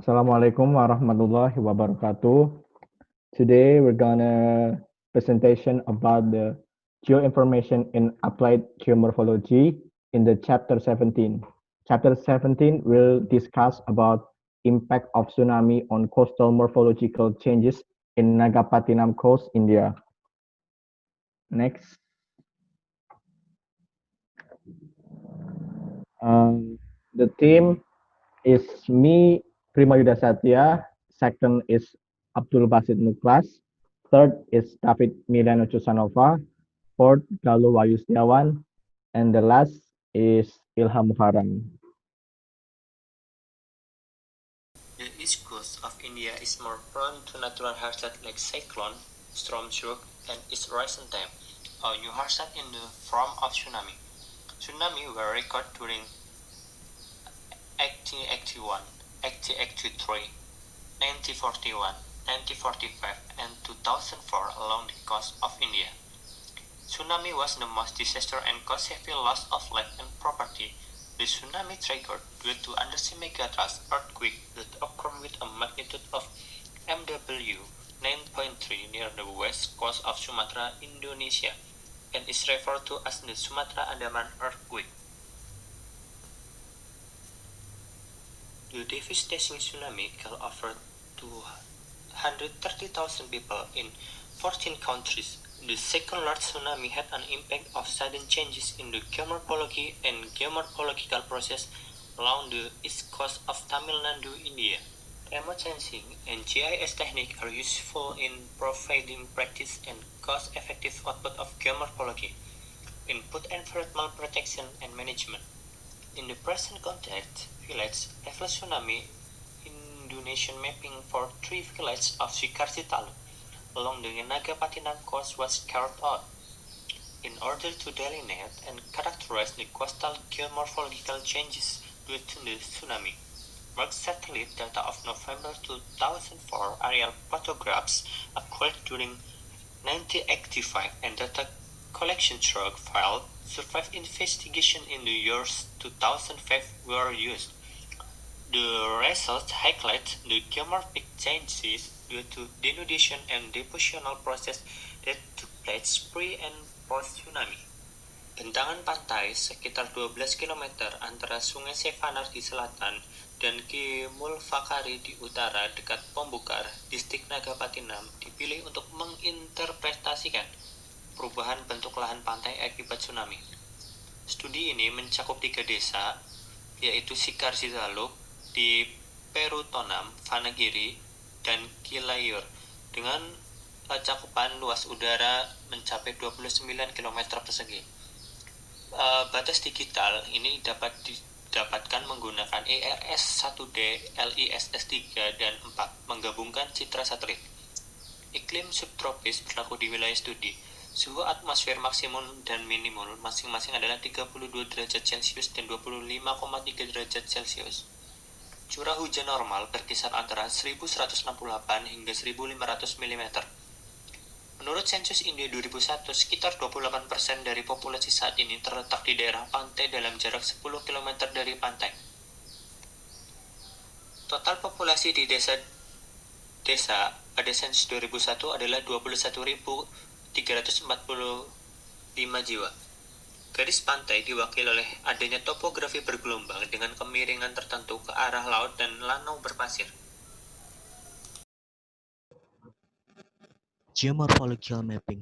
Assalamualaikum warahmatullahi wabarakatuh. Today we're gonna presentation about the geoinformation in applied geomorphology in the chapter 17. Chapter 17 will discuss about impact of tsunami on coastal morphological changes in Nagapattinam Coast, India. Next. The team is me, Prima Yuda Satya. Second is Abdul Basit Muklas. Third is David Milano Cusanova. Fourth, Galuh Wahyu Setiawan. And the last is Ilham Muharram. The east coast of India is more prone to natural hazards like cyclone, storm surge, and its rising time, or new hazard in the form of tsunami. Tsunami were recorded during 1881, 1883, 1941, 1945, and 2004 along the coast of India. Tsunami was the most disaster and caused heavy loss of life and property. The tsunami triggered due to undersea megatrust earthquake that occurred with a magnitude of MW 9.3 near the west coast of Sumatra, Indonesia, and is referred to as the Sumatra-Andaman earthquake. The devastating tsunami killed over 230,000 people in 14 countries. The second large tsunami had an impact of sudden changes in the geomorphology and geomorphological process along the east coast of Tamil Nadu, India. Remote sensing and GIS techniques are useful in providing practice and cost-effective output of geomorphology, input environmental protection and management. In the present context, village level tsunami Indonesian mapping for 3 villages of Sikarsi Taluk along the Nagapattinam coast was carried out in order to delineate and characterize the coastal geomorphological changes due to the tsunami. Mark satellite data of November 2004 aerial photographs acquired during 1985 and data collection track file survive investigation in the years 2005 were used. The results highlight the geomorphic changes due to denudation and depositional process that took place pre and post tsunami. Bentangan pantai sekitar 12 km antara Sungai Sevanar di selatan dan Ki Mulfakari di utara dekat Pombukar, distrik Nagapattinam dipilih untuk menginterpretasikan perubahan bentuk lahan pantai akibat tsunami. Studi ini mencakup 3 desa, yaitu Sikarsi Taluk di Perutonam, Vanagiri, dan Kilayur dengan cakupan luas udara mencapai 29 km persegi. Batas digital ini dapat didapatkan menggunakan ERS 1D, LISS 3, dan 4 menggabungkan citra satelit. Iklim subtropis berlaku di wilayah studi. Suhu atmosfer maksimum dan minimum masing-masing adalah 32 derajat Celcius dan 25,3 derajat Celcius. Curah hujan normal berkisar antara 1168 hingga 1500 mm. Menurut sensus India 2001, sekitar 28% dari populasi saat ini terletak di daerah pantai dalam jarak 10 km dari pantai. Total populasi di desa pada sensus 2001 adalah 21.345 jiwa. Garis pantai diwakili oleh adanya topografi bergelombang dengan kemiringan tertentu ke arah laut dan danau berpasir. Geomorphological mapping.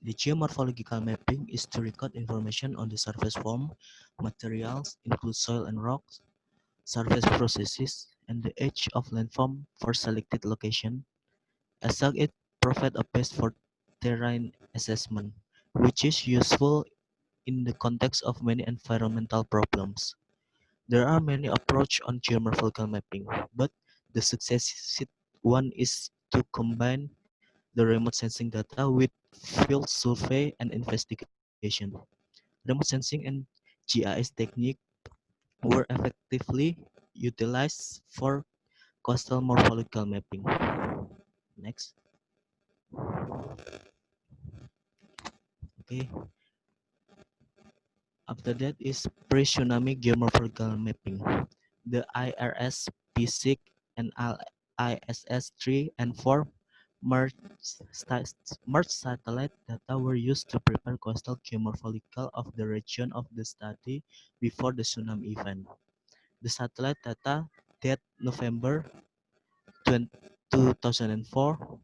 The geomorphological mapping is to record information on the surface form, materials, include soil and rocks, surface processes, and the edge of landform for selected location. As such, it provides a base for terrain assessment, which is useful in the context of many environmental problems. There are many approaches on geomorphological mapping, but the successful one is to combine the remote sensing data with field survey and investigation. Remote sensing and GIS technique were effectively utilized for coastal morphological mapping. Next. Okay. After that is pre-tsunami geomorphological mapping. The IRS, PSIC, and ISS-3 and 4 merged, merged satellite data were used to prepare coastal geomorphological of the region of the study before the tsunami event. The satellite data dated November 2004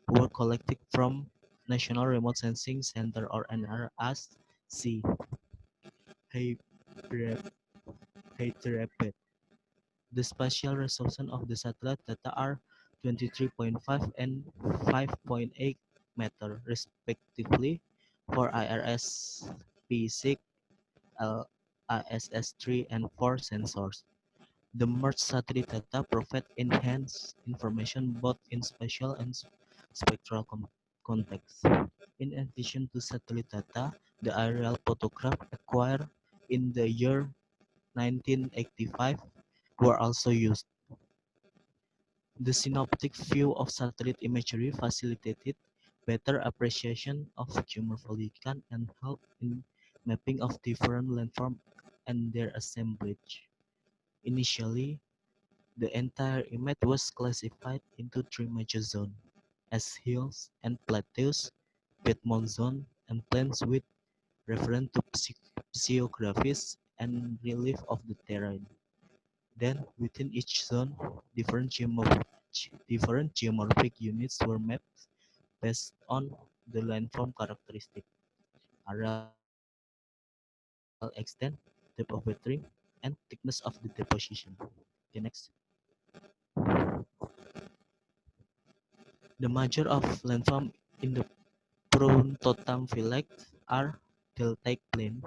were collected from National Remote Sensing Center or NRSC, Hyderabad. The spatial resolution of the satellite data are 23.5 and 5.8 meter respectively for IRS P6, ISS-3 and 4 sensors. The merged satellite data provide enhanced information both in spatial and spectral context. In addition to satellite data, the aerial photograph acquired in the year 1985 were also used. The synoptic view of satellite imagery facilitated better appreciation of geomorphological and helped in mapping of different landforms and their assemblage. Initially, the entire image was classified into three major zones, as hills and plateaus, Piedmont zone, and plains with reference to physiographies and relief of the terrain. Then, within each zone, different geomorphic units were mapped based on the landform characteristic, areal extent, depth of weathering, and thickness of the deposition. Okay, next. The major of landform in the Pruntotam village are deltaic plain,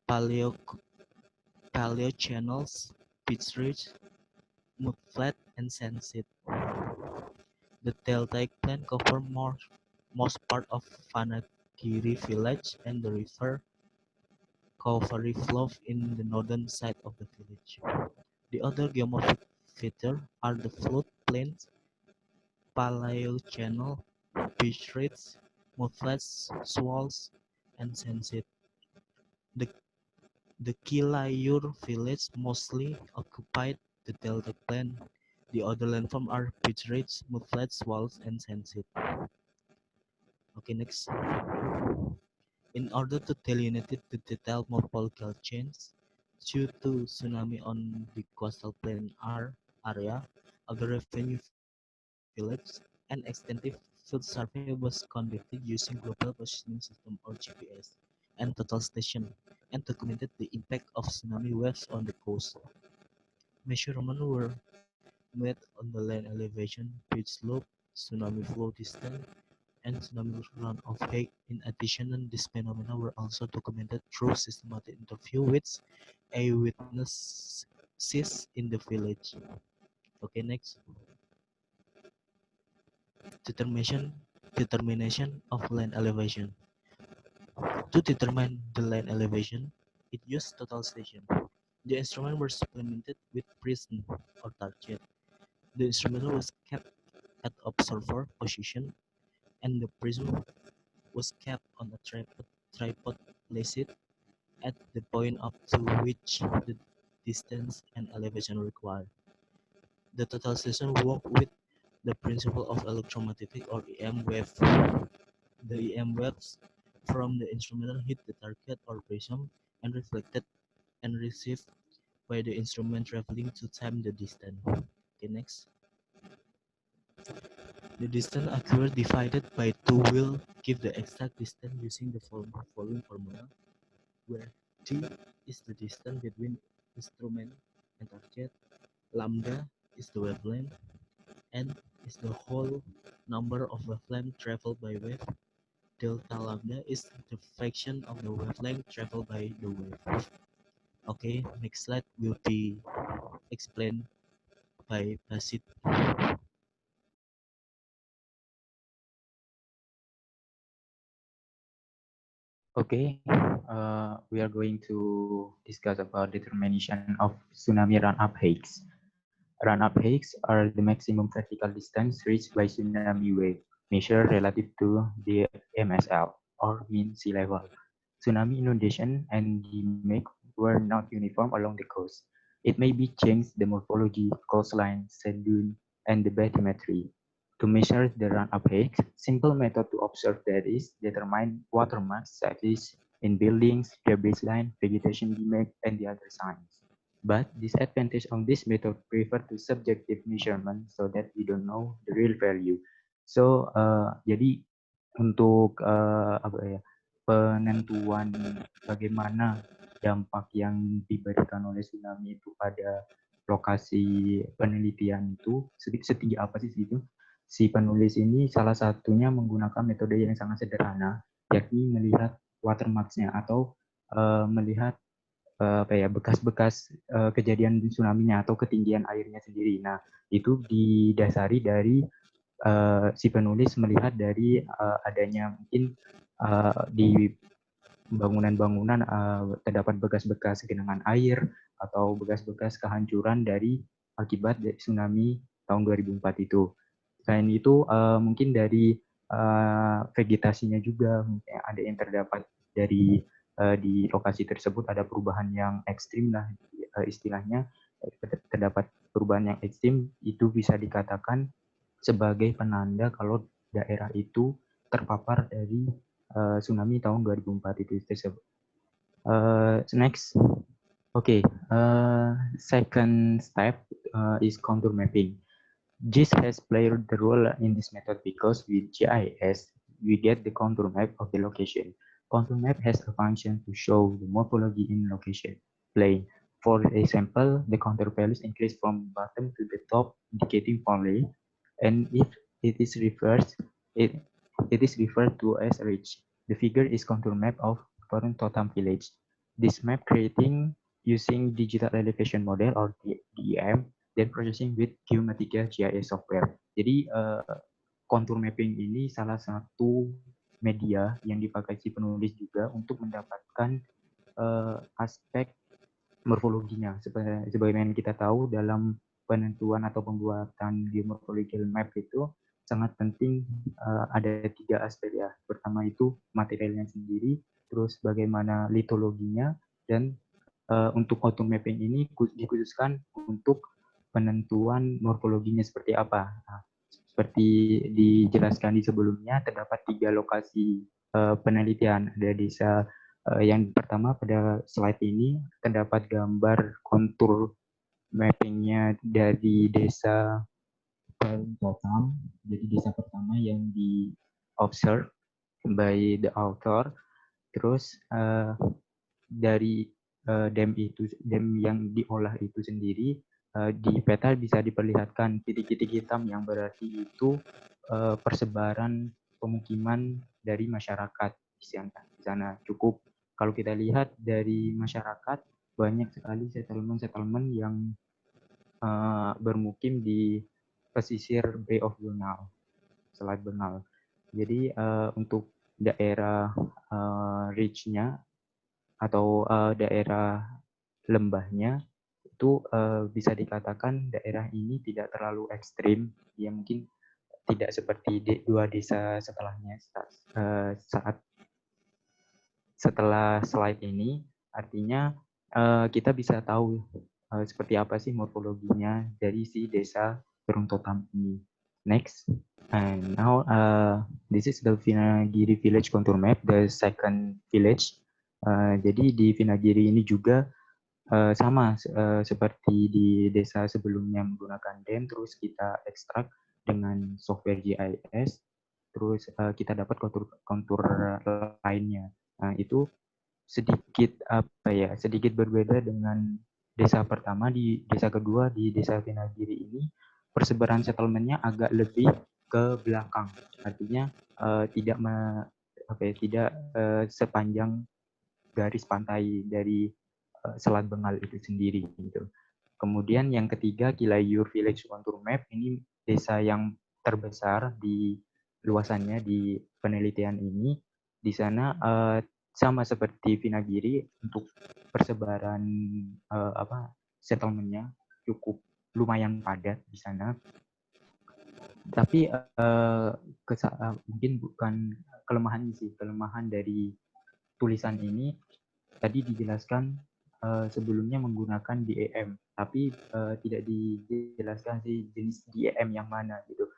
paleo paleochannels, beach ridge, mudflat, and sandsit. The deltaic plain covers most part of Vanagiri village and the river Kaufari flows in the northern side of the village. The other geomorphic features are the flood plains, paleochannel, beach ridge, mudflats, swales, and sandsit. The The Kilayur village mostly occupied the delta plain. The other landforms are beach ridge, mudflats, walls, and sandsit. Okay, next. In order to delineate the detailed morphological change due to tsunami on the coastal plain area of the revenue village, an extensive field survey was conducted using Global Positioning System or GPS and total station and documented the impact of tsunami waves on the coast. Measurements were made on the land elevation, pitch slope, tsunami flow distance, and tsunami runoff height. In addition, these phenomena were also documented through systematic interview with eyewitnesses in the village. Okay, next. Determination determination of land elevation. To determine the land elevation, it used total station. The instrument was supplemented with prism or target. The instrument was kept at observer position and the prism was kept on a tripod placed at the point up to which the distance and elevation required. The total station worked with the principle of electromagnetic or EM wave. The EM waves from the instrument hit the target or prism and reflected and received by the instrument traveling to time the distance. Okay, next. The distance accurate divided by 2 will give the exact distance using the following formula, where d is the distance between instrument and target, lambda is the wavelength, n is the whole number of wavelength traveled by wave, delta lambda is the fraction of the wavelength traveled by the wave. Okay, next slide will be explained by Basit. Okay, we are going to discuss about determination of tsunami run-up heights. Run-up heights are the maximum vertical distance reached by tsunami wave, measured relative to the MSL, or mean sea level. Tsunami inundation and the make were not uniform along the coast. It may be change the morphology, coastline, sand dune, and the bathymetry. To measure the run-up height, simple method to observe that is determine watermarks such as in buildings, their baseline, vegetation demand, and the other signs. But disadvantage of this method prefer to subjective measurement so that we don't know the real value. So jadi untuk penentuan bagaimana dampak yang diberikan oleh tsunami itu pada lokasi penelitian itu setinggi apa sih itu? Si penulis ini salah satunya menggunakan metode yang sangat sederhana, yakni melihat watermarks-nya atau melihat bekas-bekas kejadian tsunami-nya atau ketinggian airnya sendiri. Nah, itu didasari dari si penulis melihat dari adanya mungkin di bangunan-bangunan terdapat bekas-bekas genangan air atau bekas-bekas kehancuran dari akibat tsunami tahun 2004 itu. Selain itu mungkin dari vegetasinya juga mungkin ada yang terdapat dari di lokasi tersebut ada perubahan yang ekstrim lah istilahnya, terdapat perubahan yang ekstrim itu bisa dikatakan sebagai penanda kalau daerah itu terpapar dari tsunami tahun 2004 itu tersebut. Next. Okay, second step is contour mapping. GIS has played the role in this method because with GIS, we get the contour map of the location. Contour map has a function to show the morphology in location plane. For example, the contour values increase from bottom to the top, indicating valley, and if it is reversed, it is referred to as ridge. The figure is contour map of Torun Totam village. This map creating using digital elevation model or DEM, then processing with Geomatica GIS software. Jadi contour mapping ini salah satu media yang dipakai si penulis juga untuk mendapatkan aspek morfologinya. Sebagaimana kita tahu dalam penentuan atau pembuatan geomorphological map itu sangat penting ada 3 aspek ya. Pertama itu materialnya sendiri, terus bagaimana litologinya, dan untuk contour mapping ini dikhususkan untuk penentuan morfologinya seperti apa. Nah, seperti dijelaskan di sebelumnya, terdapat 3 lokasi penelitian. Ada desa yang pertama pada slide ini terdapat gambar kontur mappingnya dari desa Totam. Jadi desa pertama yang di observe by the author. Terus dari dam yang diolah itu sendiri di peta bisa diperlihatkan titik-titik hitam yang berarti itu persebaran pemukiman dari masyarakat di sana. Cukup kalau kita lihat dari masyarakat banyak sekali settlement yang bermukim di pesisir Bay of Bengal, Selat Bengal. Jadi untuk daerah ridge-nya atau daerah lembahnya itu bisa dikatakan daerah ini tidak terlalu ekstrim, ya mungkin tidak seperti 2 desa setelahnya setelah slide ini. Artinya kita bisa tahu seperti apa sih morfologinya dari si desa Torun Totam ini. Next, and now this is the Vinagiri village contour map, the second village. Jadi di Vinagiri ini juga sama seperti di desa sebelumnya menggunakan DEM, terus kita ekstrak dengan software GIS, terus kita dapat kontur lainnya. Nah, itu sedikit sedikit berbeda dengan desa pertama. Di desa kedua, di desa Vinagiri ini persebaran settlement-nya agak lebih ke belakang, artinya tidak sepanjang garis pantai dari Selat Bengal itu sendiri gitu. Kemudian yang ketiga, Kilayur Village Contour Map, ini desa yang terbesar di luasannya di penelitian ini. Di sana sama seperti Vinagiri, untuk persebaran settlement-nya cukup lumayan padat di sana. Tapi mungkin bukan kelemahan dari tulisan ini tadi dijelaskan sebelumnya menggunakan DEM. tapi tidak dijelaskan sih jenis DEM yang mana gitu.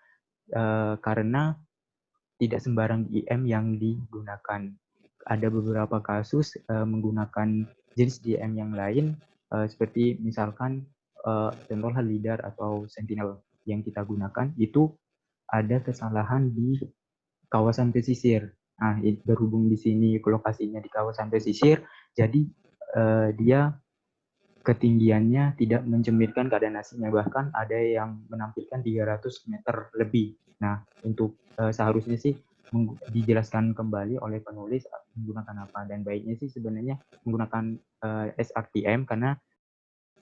Karena tidak sembarang DEM yang digunakan. Ada beberapa kasus menggunakan jenis DEM yang lain, seperti misalkan contohnya LIDAR atau Sentinel yang kita gunakan itu ada kesalahan di kawasan pesisir. Nah, berhubung di sini lokasinya di kawasan pesisir, jadi dia ketinggiannya tidak mencerminkan keadaan aslinya, bahkan ada yang menampilkan 300 meter lebih. Nah, untuk seharusnya sih dijelaskan kembali oleh penulis menggunakan apa, dan baiknya sih sebenarnya menggunakan SRTM, karena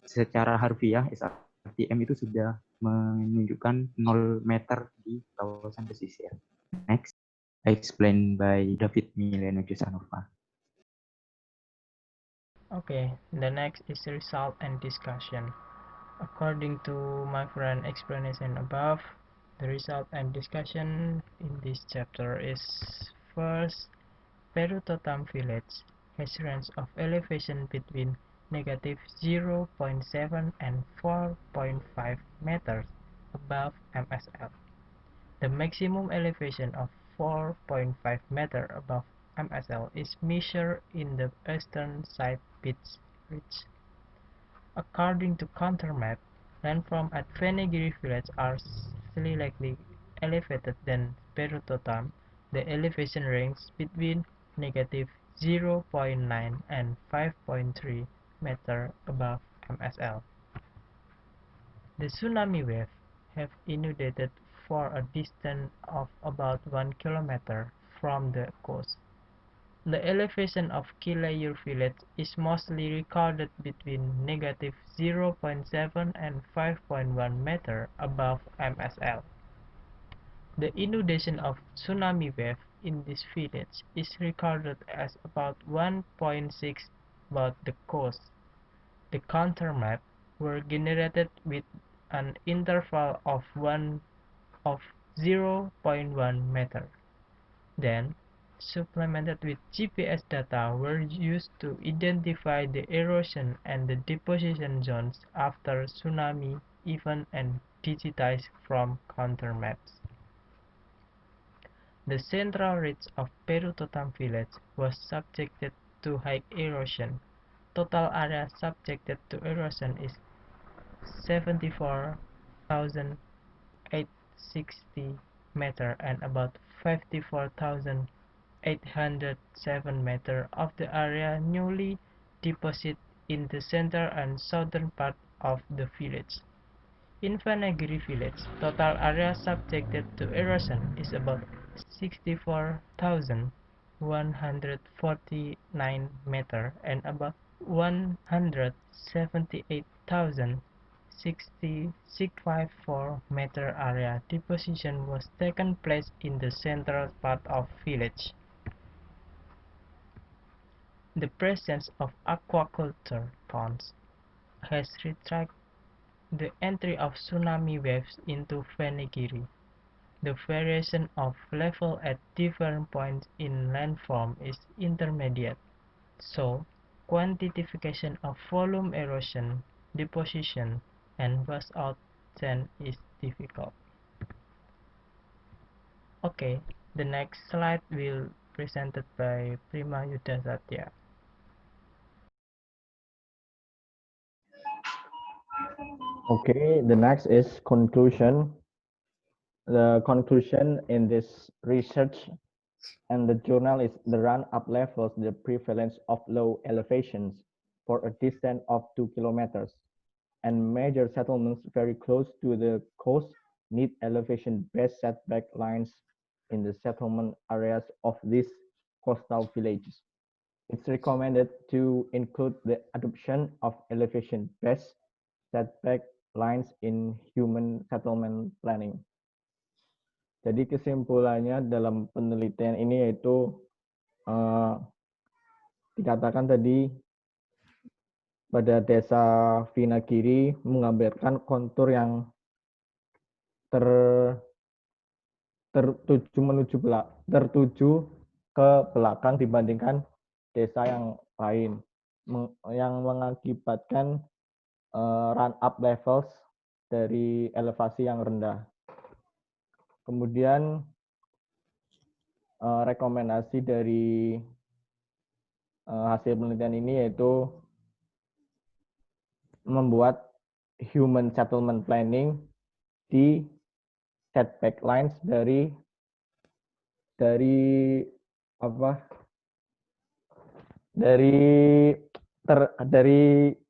secara harfiah SRTM itu sudah menunjukkan 0 meter di kawasan pesisir. Next, explained by David Mileno Jusanova. Okay, the next is result and discussion. According to my friend explanation above, the result and discussion in this chapter is first, Peru Totam village has range of elevation between negative 0.7 and 4.5 meters above MSL. The maximum elevation of 4.5 meter above MSL is measured in the eastern side beach ridge. According to Countermap, landform at Venegiri village are slightly elevated than Peru Totam. The elevation ranges between negative 0.9 and 5.3 meter above MSL. The tsunami wave have inundated for a distance of about 1 kilometer from the coast. The elevation of Kilayur village is mostly recorded between negative 0.7 and 5.1 meter above MSL. The inundation of tsunami wave in this village is recorded as about 1.6 about the coast. The countermap were generated with an interval of 0.1 meter. Then, supplemented with GPS data were used to identify the erosion and the deposition zones after tsunami event and digitized from countermaps. The central ridge of Peru Totam village was subjected to high erosion. Total area subjected to erosion is 74,860 meter, and about 54,807 meter of the area newly deposited in the center and southern part of the village. In Venegiri village, total area subjected to erosion is about 64,149 meter, and about 178,654 meter area deposition was taken place in the central part of village. The presence of aquaculture ponds has restricted the entry of tsunami waves into Venegiri. The variation of level at different points in landform is intermediate, so quantification of volume erosion, deposition, and washout sand is difficult. Okay, the next slide will presented by Prima Yudha Satya. Okay, the next is conclusion. The conclusion in this research and the journal is the run-up levels the prevalence of low elevations for a distance of 2 kilometers, and major settlements very close to the coast need elevation-based setback lines in the settlement areas of these coastal villages. It's recommended to include the adoption of elevation-based setback lines in human settlement planning. Jadi kesimpulannya dalam penelitian ini yaitu dikatakan tadi pada desa Vinagiri menggambarkan kontur yang tertuju ke belakang dibandingkan desa yang lain, yang mengakibatkan run-up levels dari elevasi yang rendah. Kemudian rekomendasi dari hasil penelitian ini yaitu membuat human settlement planning di setback lines dari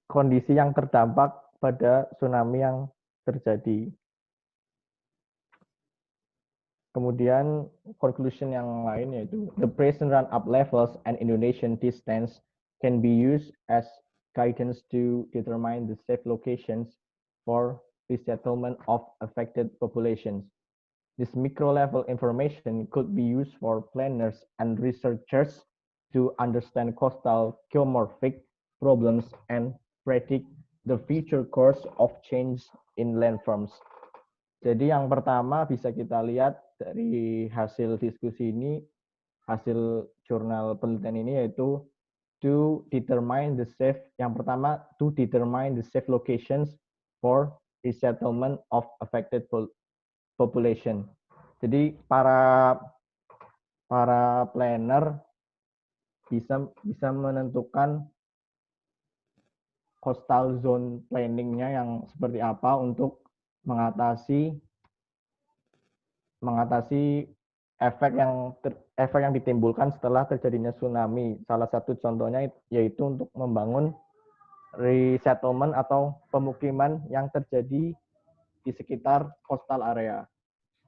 kondisi yang terdampak pada tsunami yang terjadi. Kemudian conclusion yang lain yaitu the present run-up levels and Indonesian distance can be used as guidance to determine the safe locations for resettlement of affected populations. This micro-level information could be used for planners and researchers to understand coastal geomorphic problems and predict the future course of change in landforms. Jadi yang pertama bisa kita lihat dari hasil diskusi ini, hasil jurnal penelitian ini yaitu to determine the safe, yang pertama to determine the safe locations for resettlement of affected population. Jadi para planner bisa menentukan coastal zone planning-nya yang seperti apa untuk mengatasi efek yang ditimbulkan setelah terjadinya tsunami. Salah satu contohnya yaitu untuk membangun resettlement atau pemukiman yang terjadi di sekitar coastal area.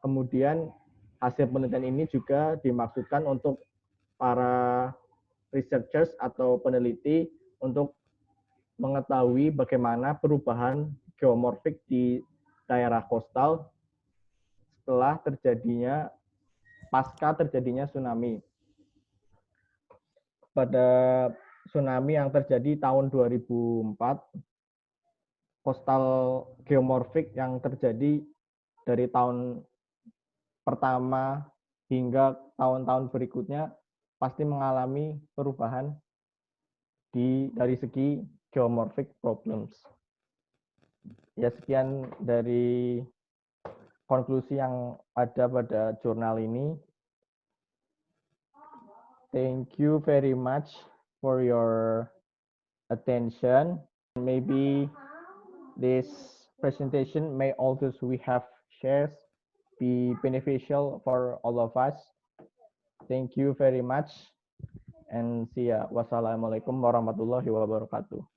Kemudian hasil penelitian ini juga dimaksudkan untuk para researchers atau peneliti untuk mengetahui bagaimana perubahan geomorfik di daerah coastal setelah pasca terjadinya tsunami. Pada tsunami yang terjadi tahun 2004, coastal geomorfik yang terjadi dari tahun pertama hingga tahun-tahun berikutnya pasti mengalami perubahan dari segi geomorphic problems. Ya, sekian dari konklusi yang ada pada jurnal ini. Thank you very much for your attention. Maybe this presentation may also we have shares be beneficial for all of us. Thank you very much and see ya. Wassalamualaikum warahmatullahi wabarakatuh.